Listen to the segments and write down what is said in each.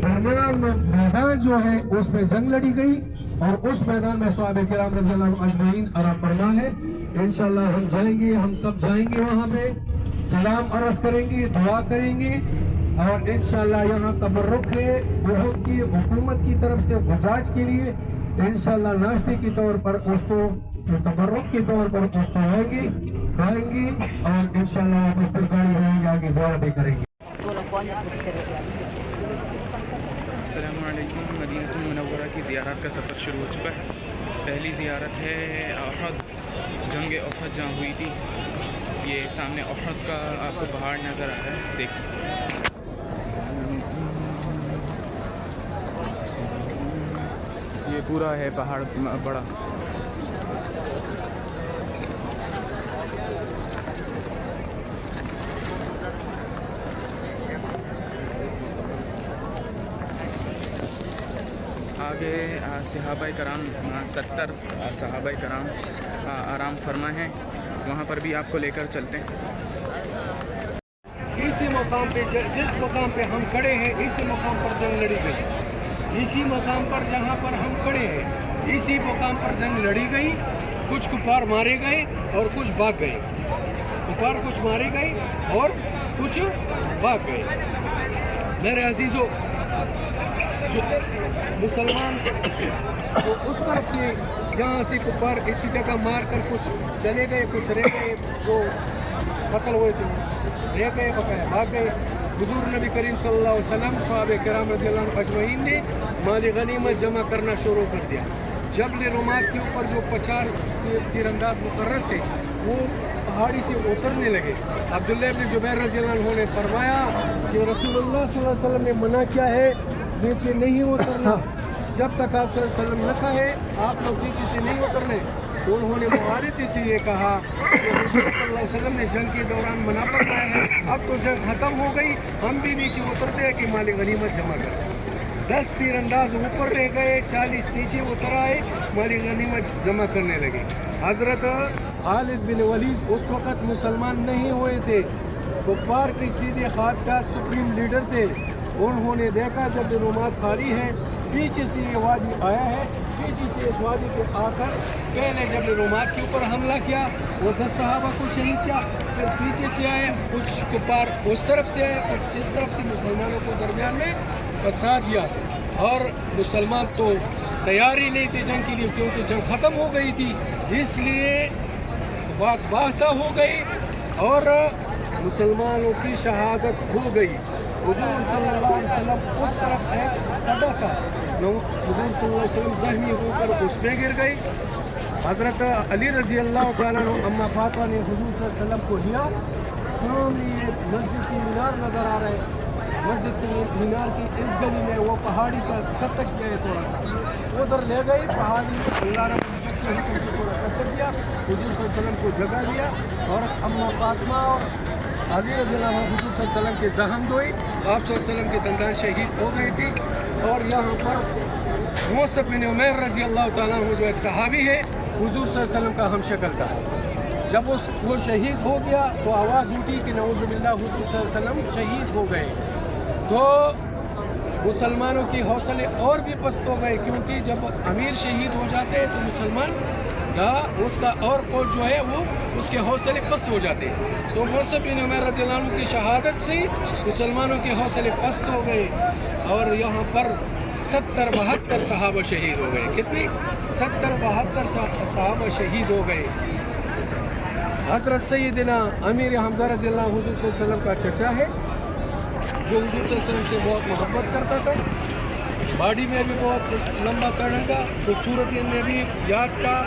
درمیان میں میدان جو ہے اس میں جنگ لڑی گئی اور اس میدان میں صحابہ کرام رضی اللہ عنہم اجمعین آرام فرما ہے. انشاءاللہ ہم جائیں گے, ہم سب جائیں گے وہاں پہ, سلام عرض کریں گے, دعا کریں گے, اور انشاءاللہ یہاں تبرک ہے احد کی حکومت کی طرف سے حجاج کے لیے. انشاءاللہ ناشتے کے طور پر اس کو, تبرک کے طور پر اس کو کھائیں گے اور انشاءاللہ واپس پر گاڑی ہوئیں گے, آگے زیارتیں کریں گے. السلام علیکم. مدینہ المنورہ کی زیارت کا سفر شروع ہو چکا ہے. پہلی زیارت ہے احد, جنگ احد جہاں ہوئی تھی. یہ سامنے احد کا آپ کو پہاڑ نظر آ رہا ہے, دیکھیں. یہ پورا ہے پہاڑ بڑا. آگے صحابہ کرام 70 صحابہ کرام آرام فرما ہیں, وہاں پر بھی آپ کو لے کر چلتے ہیں. اسی مقام پہ, جس مقام پہ ہم کھڑے ہیں, اسی مقام پر جنگ لڑی گئی. اسی مقام پر جہاں پر ہم کھڑے ہیں, اسی مقام پر جنگ لڑی گئی. کچھ کفار مارے گئے اور کچھ بھاگ گئے. کفار کچھ مارے گئے اور کچھ بھاگ گئے. میرے عزیزو, جو مسلمان تو اس طرف کے یہاں سے کفار اسی جگہ مار کر کچھ چلے گئے, کچھ رہ گئے, جو قتل ہوئے تھے رہ گئے, بقایا بھاگ گئے. حضور نبی کریم صلی اللہ علیہ وسلم صحابہ کرام رضی اللہ عنہم اجمعین نے مال غنیمت جمع کرنا شروع کر دیا. جبل رمات کے اوپر جو 50 تیر انداز مقرر تھے وہ پہاڑی سے اترنے لگے. عبداللہ ابن جبیر رضی اللہ عنہ نے فرمایا کہ رسول اللہ صلی اللہ علیہ وسلم نے منع کیا ہے نیچے نہیں اترنا, جب تک آپ صلی اللہ علیہ وسلم نہ کہے آپ لوگ نیچے سے نہیں اترنے. تو انہوں نے معارضے سے یہ کہا کہ حضور صلی اللہ علیہ وسلم نے جنگ کے دوران منع فرمایا ہے, اب تو جنگ ختم ہو گئی, ہم بھی نیچے اترتے ہیں کہ مال غنیمت جمع کریں. 10 تیر انداز اوپر رہ گئے, 40 نیچے اتر آئے, مال غنیمت جمع کرنے لگے. حضرت خالد بن ولید اس وقت مسلمان نہیں ہوئے تھے, کفار کی سیدھے خط کا سپریم لیڈر تھے. انہوں نے دیکھا جب رمات خالی ہے, پیچھے سے یہ وادی آیا ہے, پیچھے سے اس وادی کو آ کر پہلے جب رمات کے اوپر حملہ کیا, وہ 10 صحابہ کو شہید کیا. پھر پیچھے سے آئے, کچھ کفار اس طرف سے آئے, کچھ اس طرف سے, مسلمانوں کو درمیان میں پھنسا دیا. اور مسلمان تو تیار ہی نہیں تھے جنگ کے لیے, کیونکہ جنگ ختم ہو گئی تھی, اس لیے باس باختہ ہو گئی اور مسلمانوں کی شہادت ہو گئی. حضور صلی اللہ علیہ وسلم اس طرف کھڑا تھا, حضور صلی اللہ علیہ وسلم زخمی ہو کر اس میں گر گئی. حضرت علی رضی اللہ تعالیٰ عنہ اما فاطمہ نے حضور صلی اللہ علیہ وسلم کو لیا. سامنے مسجد کی مینار نظر آ رہے, مسجد کی مینار کی اس گلی میں وہ پہاڑی کا کھسک گئے, تھوڑا سا ادھر لے گئی پہاڑی, اللہ رب العزت نے تھوڑا کھسک دیا, حضور صلی اللہ علیہ وسلم کو جگہ دیا اور اما فاطمہ اور علی رضی اللہ عنہ حضور صلی اللہ علیہ وسلم کے زخم دھوئی. آپ صلی اللہ علیہ وسلم کے دندان شہید ہو گئی تھی. اور یہاں پر مصعب بن عمیر رضی اللہ تعالیٰ عنہ جو ایک صحابی ہے, حضور صلی اللہ علیہ وسلم کا ہم شکل تھا. جب وہ شہید ہو گیا تو آواز اٹھی کہ نعوذ باللہ حضور صلی اللہ علیہ وسلم شہید ہو گئے. تو مسلمانوں کی حوصلے اور بھی پست ہو گئے, کیونکہ جب امیر شہید ہو جاتے ہیں تو مسلمان یا اس کا اور کوئی جو ہے وہ اس کے حوصلے پست ہو جاتے ہیں. تو مصعب بن عمیر رضی اللہ عنہ کی شہادت سے مسلمانوں کے حوصلے پست ہو گئے اور یہاں پر 70-72 صحابہ شہید ہو گئے. کتنی؟ 70-72 صحابہ شہید ہو گئے. حضرت سیدنا امیر حمزہ رضی اللہ عنہ حضور صلی اللہ علیہ وسلم کا چچا ہے, جو حضور صلی اللہ علیہ وسلم سے بہت محبت کرتا تھا. باڈی میں بھی بہت لمبا تڑنگا, خوبصورتی میں بھی یاد تھا,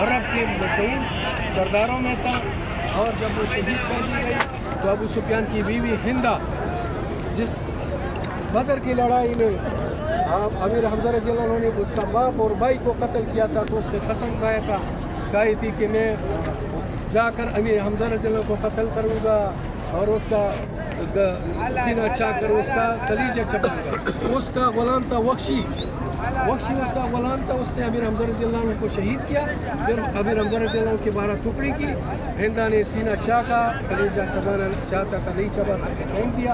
عرب کے مشہور سرداروں میں تھا. اور جب وہ شہید کر دی گئی تو ابو سفیان کی بیوی ہندا, جس بدر کی لڑائی میں امیر حمزہ رضی اللہ عنہ نے اس کا باپ اور بھائی کو قتل کیا تھا, تو اس نے قسم کھائی تھی کہ میں جا کر امیر حمزہ رضی اللہ عنہ کو قتل کروں گا اور اس کا سینہ چاک کر اس کا کلیجہ چباؤں گا. اس کا غلام تھا وحشی اس کا غلام تھا, اس نے امیر حمزہ رضی اللہ عنہ کو شہید کیا. پھر امیر حمزہ رضی اللہ عنہ کی 12 ٹکڑی کی. ہندا نے سینہ چاکا, کلیجہ چبانا چاہتا تھا, نہیں چبا سکے, پھینک دیا.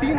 3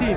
3।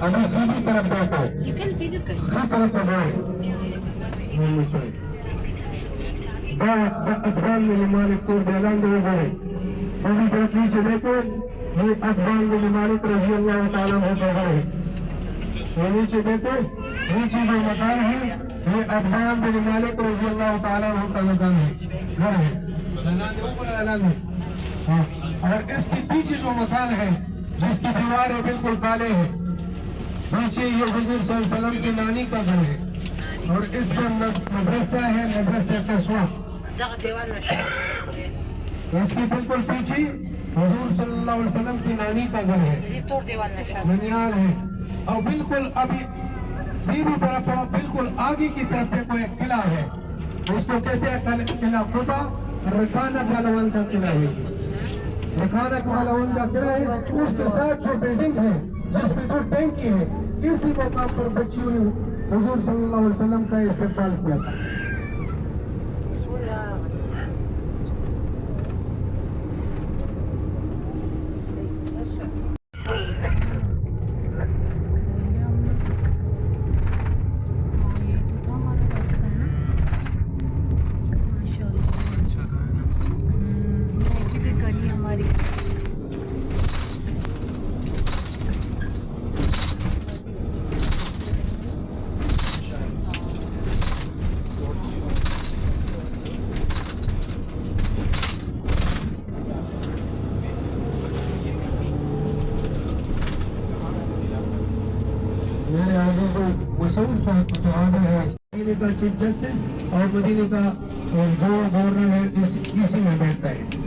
ابھی سیدھی طرف دیکھو ہر طرف بڑھائے ادوان بن مالک کو اعلان دے گئے سیدھی طرف نیچے دیکھو یہ ادوان بن مالک رضی اللہ تعالیٰ عنہ کا گھر ہے یہ نیچے دیکھو نیچے جو مکان ہے یہ ادوان بن مالک رضی اللہ تعالیٰ عنہ کا مکان ہے گھر ہے اعلان ہے اور اس کے پیچھے جو مکان ہے جس کی دیواریں بالکل کالے ہیں پیچھے یہ حضور صلی اللہ علیہ وسلم کی نانی کا گھر ہے اور اس پر مدرسہ ہے مدرسہ قصوہ اس کی بالکل پیچھے حضور صلی اللہ علیہ وسلم کی نانی کا گھر ہے ننیال ہے اور بالکل ابھی سیدھی طرف بالکل آگے کی طرف پہ کوئی قلعہ ہے اس کو کہتے ہیں قلعہ خدا رکانہ پہلوان کا قلعہ ہے رکانہ پہلوان کا قلعہ ہے اس کے ساتھ جو بلڈنگ ہے جس میں جو ٹینکی ہے اسی مقام پر بچیوں نے حضور صلی اللہ علیہ وسلم کا استقبال کیا تھا میرے عزیز و مشہور صحابہ ہے مدینے کا چیف جسٹس اور مدینے کا جو گورنر ہے اسی میں بیٹھتا ہے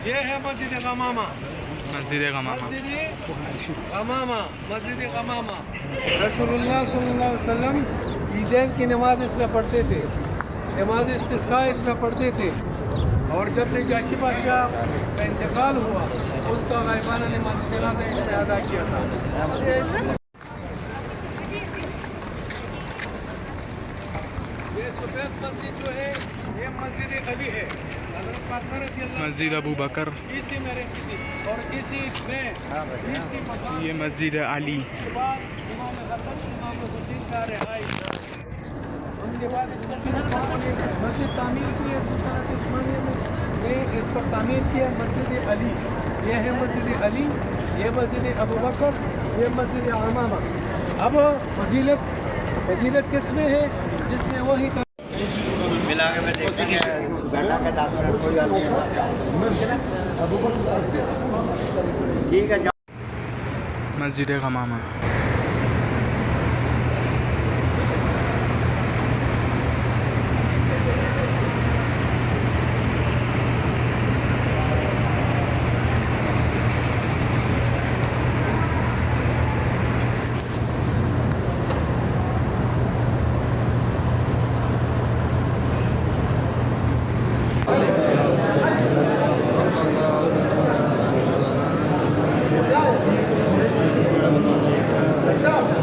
یہ ہے مسجد غمامہ مسجد غمامہ مسجد غمامہ رسول اللہ صلی اللہ علیہ وسلم عیدین کی نماز اس میں پڑھتے تھے نماز استسقاء اس میں پڑھتے تھے اور جب نجاشی بادشاہ کا انتقال ہوا اس کا غائبانہ نماز جنازہ اس میں ادا کیا تھا یہ سفید مسجد جو ہے یہ مسجد علی ہے مسجد ابو بکر اسی میں رہتی تھی اور اسی میں اسی مقام یہ مسجد علی کے بعد امام حسن امام حسین کا رہائش اس کے بعد مسجد تعمیر کی ہے سلطنت عثمانیہ میں اس پر تعمیر کیا مسجد علی یہ ہے مسجد علی یہ مسجد ابو بکر یہ مسجد امامہ اب فضیلت کس میں ہے جس میں وہی ملا کے میں دیکھیں گے بیٹھا کے داخل کوئی بات نہیں ٹھیک ہے مسجد غمامہ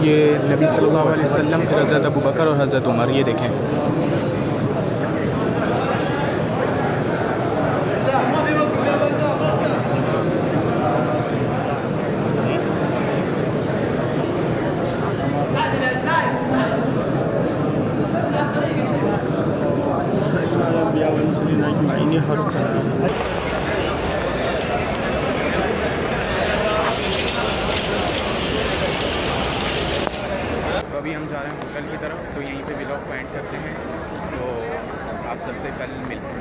یہ نبی صلی اللہ علیہ وسلم پھر حضرت ابو بکر اور حضرت عمر یہ دیکھیں ابھی ہم جا رہے ہیں ہوٹل کی طرف تو یہیں پہ ولاگ فائنڈ کرتے ہیں تو آپ سب سے کل ملتے ہیں